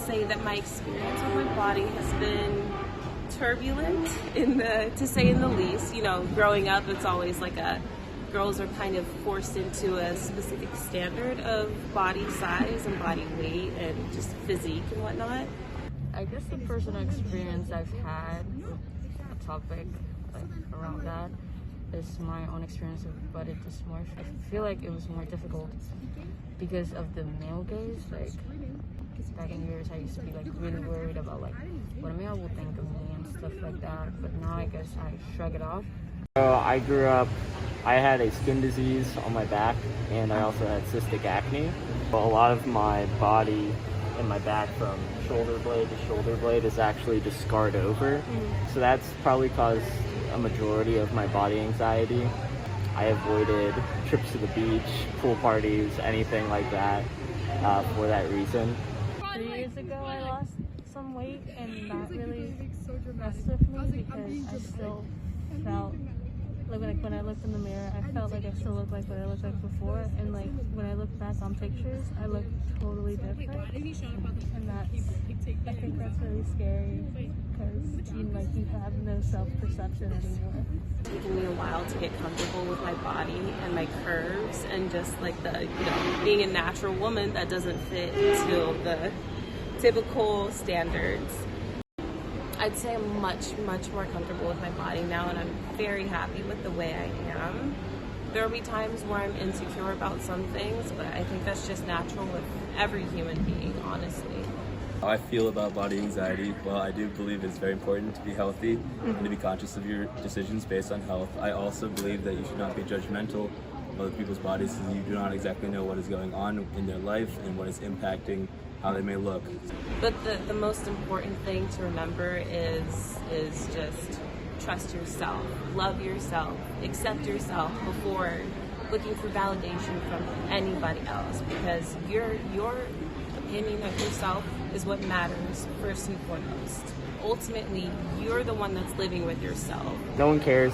say that my experience with my body has been turbulent, to say in the least. You know, growing up, it's always like girls are kind of forced into a specific standard of body size and body weight and just physique and whatnot. I guess the personal experience I've had with a topic like around that is my own experience of body dysmorphia. I feel like it was more difficult because of the male gaze. Like back in years, I used to be like really worried about like what a male will think of me and stuff like that. But now I guess I shrug it off. So I grew up, I had a skin disease on my back, and I also had cystic acne. A lot of my body and my back from shoulder blade to shoulder blade is actually just scarred over. So that's probably caused a majority of my body anxiety. I avoided trips to the beach, pool parties, anything like that for that reason. 3 years ago, I lost some weight, and that really messed with me because I still felt like when I looked in the mirror, I felt like I still looked like what I looked like before, and like when I look back on pictures, I look totally different, and I think that's really scary because you have no self-perception anymore. It's taken me a while to get comfortable with my body and my curves and just like being a natural woman that doesn't fit into the typical standards. I'd say I'm much, much more comfortable with my body now, and I'm very happy with the way I am. There will be times where I'm insecure about some things, but I think that's just natural with every human being, honestly. How I feel about body anxiety, well, I do believe it's very important to be healthy and to be conscious of your decisions based on health. I also believe that you should not be judgmental of other people's bodies, because you do not exactly know what is going on in their life and what is impacting how they may look. But the most important thing to remember is just trust yourself, love yourself, accept yourself before looking for validation from anybody else, because your opinion of yourself is what matters first and foremost. Ultimately, you're the one that's living with yourself. No one cares.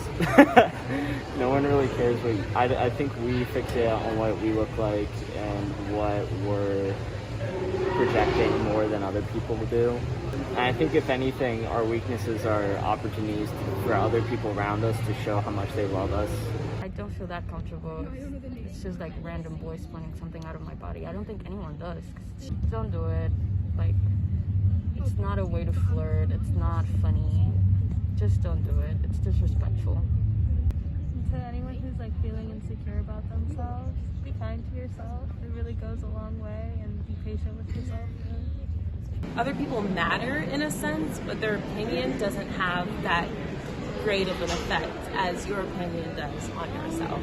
No one really cares. I think we fixate on what we look like and what we're projecting more than other people do. And I think if anything, our weaknesses are opportunities for other people around us to show how much they love us. I don't feel that comfortable. It's just like random boys pointing something out of my body. I don't think anyone does. Don't do it. Like, it's not a way to flirt. It's not funny. Just don't do it. It's disrespectful. To anyone who's like feeling insecure about themselves, be kind to yourself. It really goes a long way, and be patient with yourself. Other people matter in a sense, but their opinion doesn't have that great of an effect as your opinion does on yourself.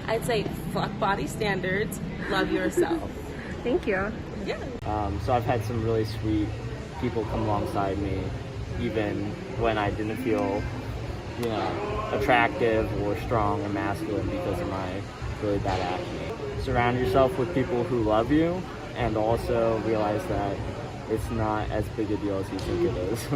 I'd say fuck body standards, love yourself. Thank you. Yeah. So I've had some really sweet people come alongside me, even when I didn't feel, attractive or strong or masculine because of my really bad acne. Surround yourself with people who love you, and also realize that it's not as big a deal as you think it is.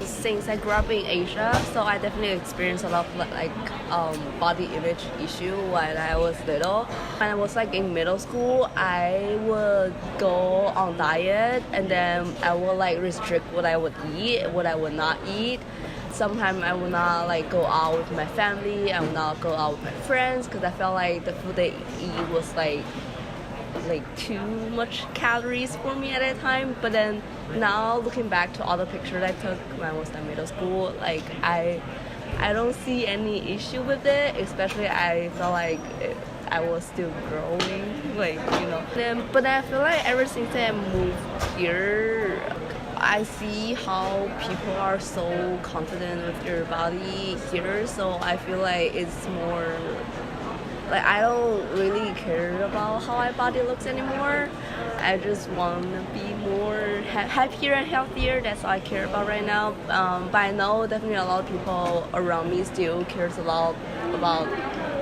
Since I grew up in Asia, so I definitely experienced a lot of body image issue when I was little. When I was in middle school, I would go on diet, and then I would restrict what I would eat, what I would not eat. Sometimes I would not go out with my family. I would not go out with my friends because I felt like the food they eat was too much calories for me at that time. But then now looking back to all the pictures I took when I was in middle school, I don't see any issue with it, especially I felt like I was still growing, but I feel like ever since I moved here, I see how people are so confident with their body here, so I feel like it's more I don't really care about how my body looks anymore. I just want to be more happier and healthier. That's all I care about right now. But I know definitely a lot of people around me still cares a lot about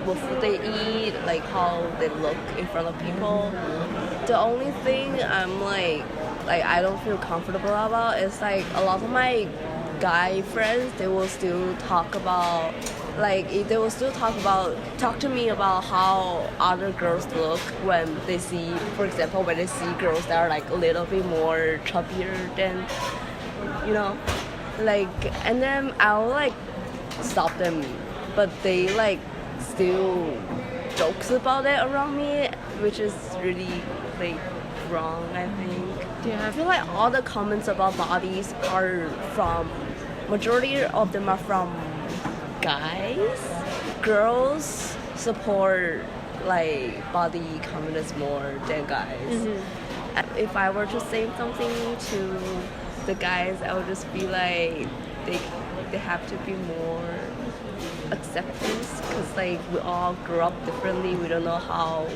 what food they eat, how they look in front of people. The only thing I'm I don't feel comfortable about is a lot of my guy friends, they will still talk about like they will still talk to me about how other girls look when they see, for example, when they see girls that are like a little bit more chubbier than, you know, like, and then I'll like stop them, but they like still jokes about it around me, which is really like wrong, I think. Yeah, I feel like all the comments about bodies are from, majority of them are from guys. Girls support like body confidence more than guys. If I were to say something to the guys, I would just be like, they have to be more acceptance, because like we all grew up differently. We don't know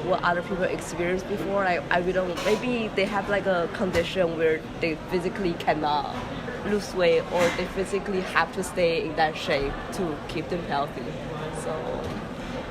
what other people experienced before. We don't, maybe they have like a condition where they physically cannot lose weight, or they physically have to stay in that shape to keep them healthy. So